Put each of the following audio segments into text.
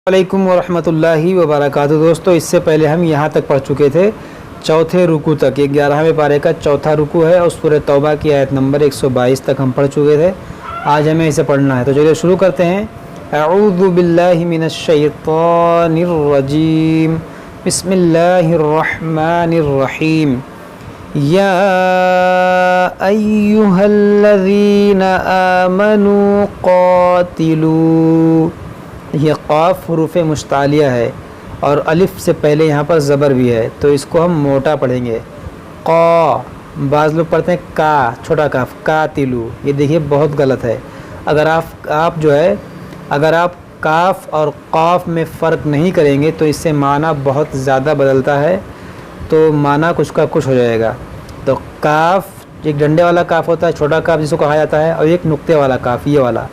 वालेकुम वरहमतुल्लाहि वबरकातुहू। दोस्तों, इससे पहले हम यहाँ तक पढ़ चुके थे चौथे रुकू तक। ये 11वें पारे का चौथा रुकू है और सूरह तौबा की आयत नंबर 122 तक हम पढ़ चुके थे। आज हमें इसे पढ़ना है, तो चलिए शुरू करते हैं। अऊज़ु बिल्लाहि मिनश शैतानिर रजीम, बिस्मिल्लाहिर रहमानिर रहीम। या अय्युहल्लज़ीना आमनू क़ातिलू। ये क़ाफ़ हुरूफ़ मुश्तालिया है और अलिफ़ से पहले यहाँ पर ज़बर भी है, तो इसको हम मोटा पढ़ेंगे। क़ा, बाज़ लोग पढ़ते हैं का, छोटा काफ, कातिलू। ये देखिए बहुत गलत है। अगर आप जो है, अगर आप काफ और क़ाफ़ में फ़र्क नहीं करेंगे तो इससे माना बहुत ज़्यादा बदलता है, तो माना कुछ का कुछ हो जाएगा। तो काफ एक डंडे वाला काफ होता है, छोटा काफ जिसको कहा जाता है, और एक नुक्ते वाला काफ, ये वाला,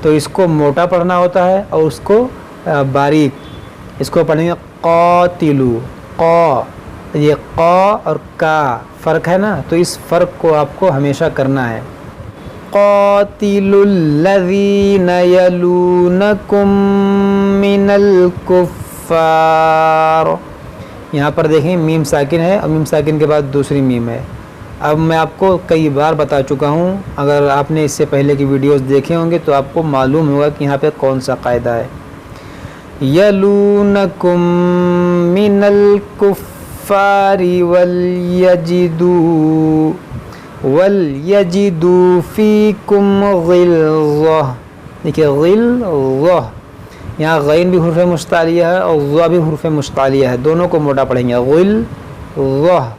तो इसको मोटा पढ़ना होता है और उसको बारीक। इसको पढ़ेंगे क़ातिलू। क़ा, ये क़ा और का फ़र्क है ना, तो इस फ़र्क को आपको हमेशा करना है। क़ातिलुल्लज़ीना यलूनकुम मिनल कुफ़्फ़ार। यहाँ पर देखें मीम साकिन है और मीम साकिन के बाद दूसरी मीम है। अब मैं आपको कई बार बता चुका हूँ, अगर आपने इससे पहले की वीडियोस देखे होंगे तो आपको मालूम होगा कि यहाँ पे कौन सा कायदा है। यलूनकुम मिनल कुफ़्फ़ारि वलयजिदू फ़ीकुम ग़िल्ज़ह। देखिए ग़िल्ज़ह, यहाँ ग़ैन भी हुरूफ़ मुश्तालिया है और ज़ा भी हुरूफ़ मुश्तालिया है, दोनों को मोटा पढ़ेंगे। ग़िल्ज़ह,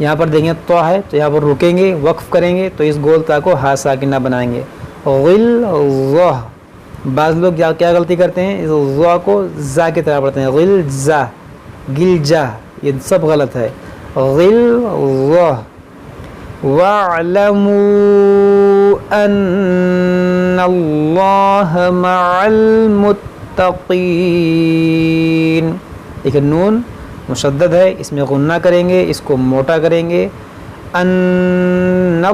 यहाँ पर देखेंगे तो है, तो यहाँ पर रुकेंगे, वक्फ़ करेंगे, तो इस गोल ता को हा साकिना बनाएंगे। ग़िल्ज़ह। बाज़ लोग क्या गलती करते हैं, इस ज़ा को ज़ा की तरह पढ़ते हैं, ग़िल्ज़ा, गिलजा, ये सब गलत है। ग़िल्ज़ह। वअलमू अन्नल्लाह मअल मुत्तक़ीन। देखिए नून मुशद्दद है, इसमें गुन्ना करेंगे, इसको मोटा करेंगे। अन्नल्लाह,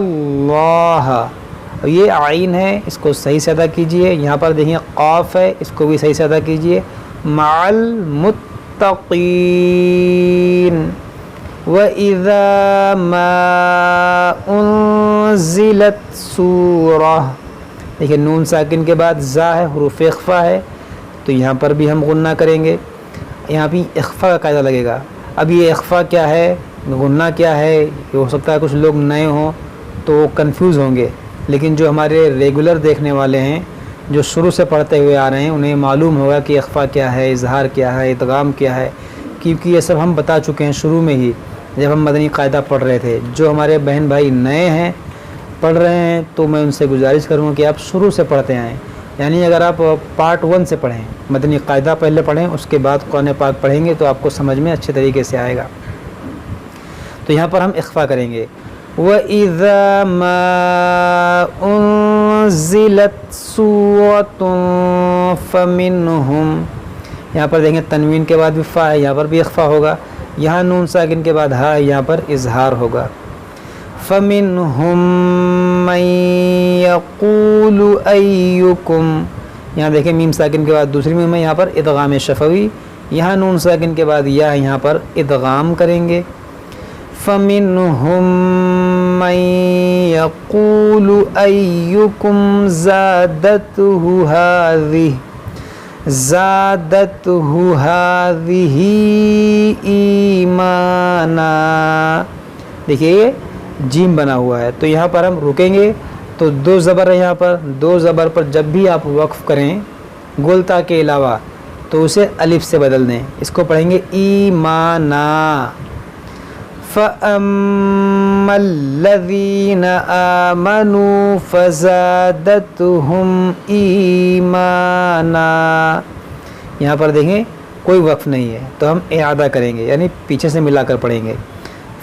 ये आइन है, इसको सही से अदा कीजिए। यहाँ पर देखिए क़ाफ़ है, इसको भी सही से अदा कीजिए। मअल मुत्तक़ीन। व इज़ा मा उन्ज़िलत सूरह। देखिए नून साकिन के बाद ज़ा है, हुरूफ़ इख़्फ़ा है, तो यहाँ पर भी हम गुन्ना करेंगे। यहाँ भी इख़्फ़ा का कायदा लगेगा। अब ये इख़्फ़ा क्या है, गुन्ना क्या है, ये हो सकता है कुछ लोग नए हों तो कंफ्यूज होंगे, लेकिन जो हमारे रेगुलर देखने वाले हैं, जो शुरू से पढ़ते हुए आ रहे हैं, उन्हें मालूम होगा कि इख़्फ़ा क्या है, इज़हार क्या है, इदगाम क्या है, क्योंकि ये सब हम बता चुके हैं शुरू में ही जब हम मदनी कायदा पढ़ रहे थे। जो हमारे बहन भाई नए हैं, पढ़ रहे हैं, तो मैं उनसे गुजारिश करूँगा कि आप शुरू से पढ़ते आएँ। यानी अगर आप पार्ट 1 से पढ़ें, मदनी कायदा पहले पढ़ें, उसके बाद कुरान पाक पढ़ेंगे तो आपको समझ में अच्छे तरीके से आएगा। तो यहाँ पर हम इख़्फ़ा करेंगे। व इज़ा मा उन्ज़िलत सूरतुन फ़मिनहुम। यहाँ पर देखेंगे तनवीन के बाद भी फ़ा है, यहाँ पर भी इख़्फ़ा होगा। यहाँ नून साकिन के बाद हा है, यहाँ पर इज़हार होगा। फ़मिनहुम मन यक़ूलु अय्युकुम। यहाँ देखें मीम साकिन के बाद दूसरी मीम है, यहाँ पर इदगाम शफ़वी। यहाँ नून साकिन के बाद या यहाँ पर इदगाम करेंगे। फ़मिनहुम मन यक़ूलु अय्युकुम ज़ादतहु हाज़िही ईमाना। देखिए जीम बना हुआ है, तो यहाँ पर हम रुकेंगे, तो दो ज़बर है यहाँ पर। दो ज़बर पर जब भी आप वक्फ़ करें गोलता के अलावा, तो उसे अलिफ से बदल दें। इसको पढ़ेंगे ईमाना। फ़अम्मल्लज़ीना आमनू फ़ज़ादतहुम ईमाना। यहाँ पर देखें कोई वक्फ़ नहीं है, तो हम इआदा करेंगे, यानी पीछे से मिलाकर पढ़ेंगे।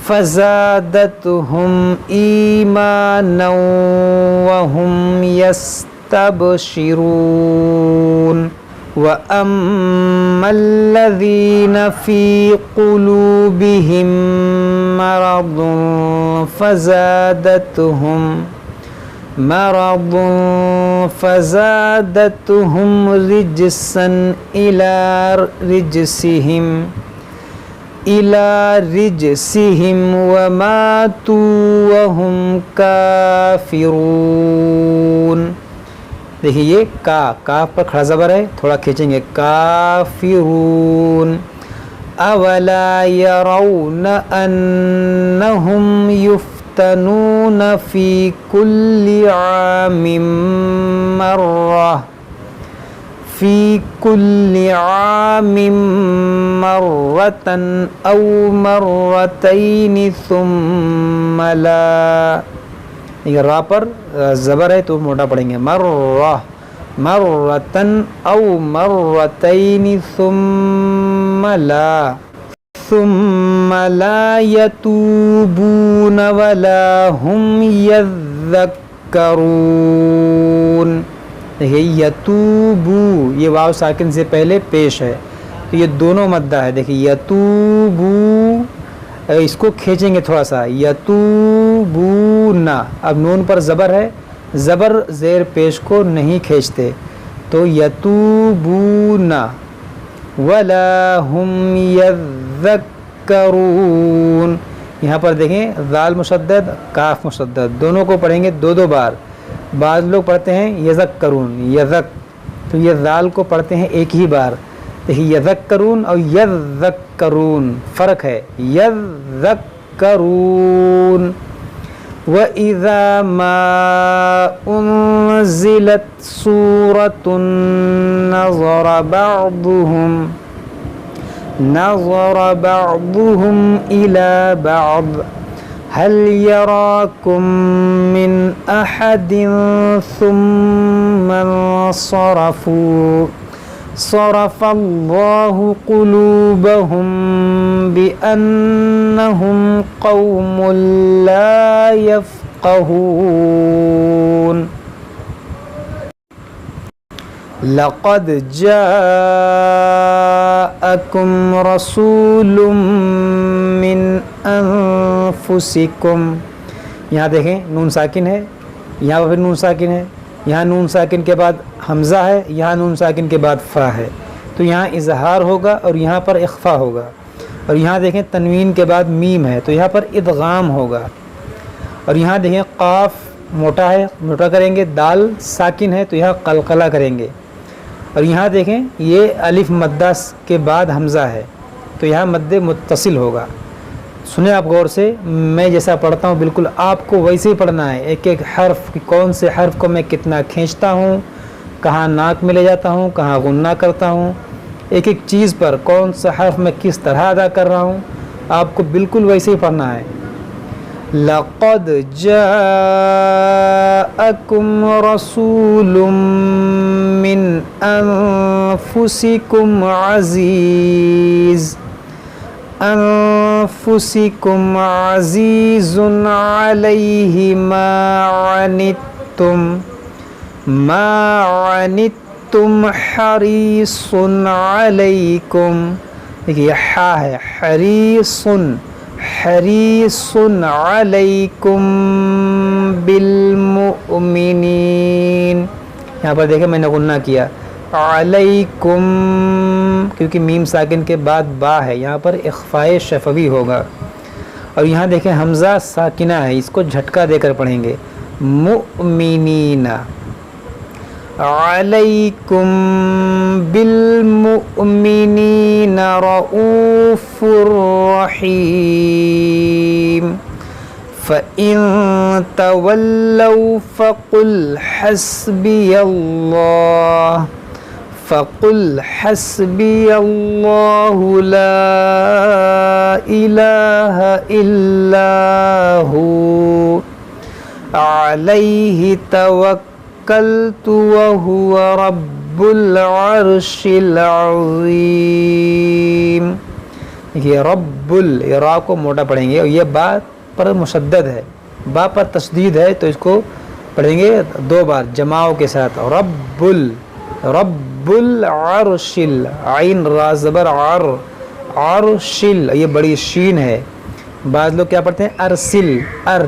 फ़ज़ादतहुम ईमाना वहुम यस्तबशिरून। व अम्मल्लज़ीना फ़ी क़ुलूबिहिम मरदुन फ़ज़ादतहुम مرض فزادتهم رجسا إلى رجسهم وماتوا وهم کافرون. دیکھیے یہ کاف پر کھڑا زبر ہے، تھوڑا کھینچیں گے، کافرون. اولا يرون انهم يفتنون في كل عام مرة او مرتين ثم لا. یہ را پر زبر ہے تو موٹا پڑھیں گے، مرتن او مرتين ثم لا يتوبون ولا هم يذكرون. دیکھیے یتوبو، یہ واو ساکن سے پہلے پیش ہے تو یہ دونوں مدہ ہے. دیکھیے یتوبو، اس کو کھینچیں گے تھوڑا سا، یتوبونا. اب نون پر زبر ہے، زبر زیر پیش کو نہیں کھینچتے تو یتوبونا ولا هم یذکرون. یہاں پر دیکھیں ذال مشدد کاف مشدد دونوں کو پڑھیں گے دو بار. بعض لوگ پڑھتے ہیں یذکرون، تو یہ ذال کو پڑھتے ہیں ایک ہی بار. دیکھیے یذکرون اور یذکرون فرق ہے، یذکرون. وَإِذَا مَا أُنزِلَتْ سُورَةٌ نَظَرَ بَعْضُهُمْ إِلَى بَعْضٍ هَلْ يَرَاكُمْ مِنْ أَحَدٍ ثُمَّ انصَرَفُوا صَرَفَ اللَّهُ قُلُوبَهُمْ بِأَنَّهُمْ قَوْمٌ لَا يَفْقَهُونَ. لَقَدْ جَاءَكُمْ رَسُولٌ مِّنْ أَنفُسِكُمْ. یہاں دیکھیں نون ساکن ہے، یہاں پر نون ساکن ہے، یہاں نون ساکن کے بعد حمزہ ہے، یہاں نون ساکن کے بعد فا ہے تو یہاں اظہار ہوگا اور یہاں پر اخفا ہوگا. اور یہاں دیکھیں تنوین کے بعد میم ہے تو یہاں پر ادغام ہوگا. اور یہاں دیکھیں قاف موٹا ہے، موٹا کریں گے، دال ساکن ہے تو یہاں قلقلہ کریں گے. اور یہاں دیکھیں یہ الف مدہ کے بعد حمزہ ہے تو یہاں مد متصل ہوگا. سنیں آپ غور سے، میں جیسا پڑھتا ہوں بالکل آپ کو ویسے ہی پڑھنا ہے. ایک ایک حرف، کون سے حرف کو میں کتنا کھینچتا ہوں، کہاں ناک میں لے جاتا ہوں، کہاں غنہ کرتا ہوں، ایک ایک چیز پر کون سا حرف میں کس طرح ادا کر رہا ہوں، آپ کو بالکل ویسے ہی پڑھنا ہے. لَقَدْ جَاءَكُمْ رَسُولٌ مِّنْ أَنفُسِكُمْ عَزِيزٌ عَلَيْهِ مَا عَنِتُّمْ حَرِيصٌ عَلَيْكُمْ. دیکھیے یہ حا ہے، حریص علیکم بالمؤمنین. یہاں پر دیکھیں میں نے غنہ کیا علیکم کیونکہ میم ساکن کے بعد با ہے، یہاں پر اخفائے شفوی ہوگا. اور یہاں دیکھیں حمزہ ساکنہ ہے، اس کو جھٹکا دے کر پڑھیں گے مؤمنین. علیکم بالمؤمنین رؤوف رحیم. فَإِن تَوَلَّوْا فَقُلْ حَسْبِيَ اللَّهُ لَا إِلَٰهَ إِلَّا هُوَ عَلَيْهِ تَوَكَّلْتُ وَهُوَ رَبُّ الْعَرْشِ الْعَظِيمِ. یہ رب را کو موٹا پڑھیں گے اور یہ با پر مشدد ہے، با پر تشدید ہے تو اس کو پڑھیں گے دو بار جماعوں کے ساتھ. رب العرش، عین را زبر عرشل، یہ بڑی شین ہے. بعض لوگ کیا پڑھتے ہیں ارسل،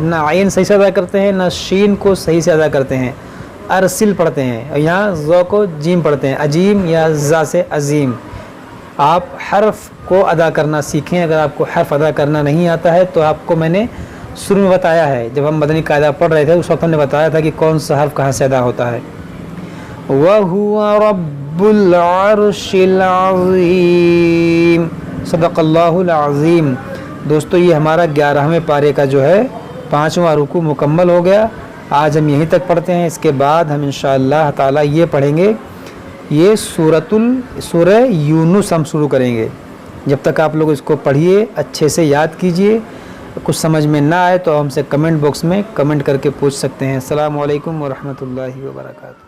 نہ عین صحیح سے ادا کرتے ہیں نہ شین کو صحیح سے ادا کرتے ہیں، ارسل پڑھتے ہیں، اور یہاں ذو کو جیم پڑھتے ہیں، عجیم یا ذا سے عظیم۔ آپ حرف کو ادا کرنا سیکھیں، اگر آپ کو حرف ادا کرنا نہیں آتا ہے تو آپ کو میں نے شروع میں بتایا ہے، جب ہم مدنی قاعدہ پڑھ رہے تھے اس وقت ہم نے بتایا تھا کہ کون سا حرف کہاں سے ادا ہوتا ہے۔ وَهُوَ رَبُّ الْعَرْشِ الْعَظِيمِ، صدق اللہ العظیم۔ دوستو یہ ہمارا 11ویں پارے کا جو ہے 5واں رکوع مکمل ہو گیا۔ آج ہم یہیں تک پڑھتے ہیں، اس کے بعد ہم انشاءاللہ تعالی یہ پڑھیں گے، یہ سورہ یونس ہم شروع کریں گے۔ جب تک آپ لوگ اس کو پڑھیے، اچھے سے یاد کیجئے، کچھ سمجھ میں نہ آئے تو ہم سے کمنٹ باکس میں کمنٹ کر کے پوچھ سکتے ہیں۔ السلام علیکم ورحمۃ اللہ وبرکاتہ۔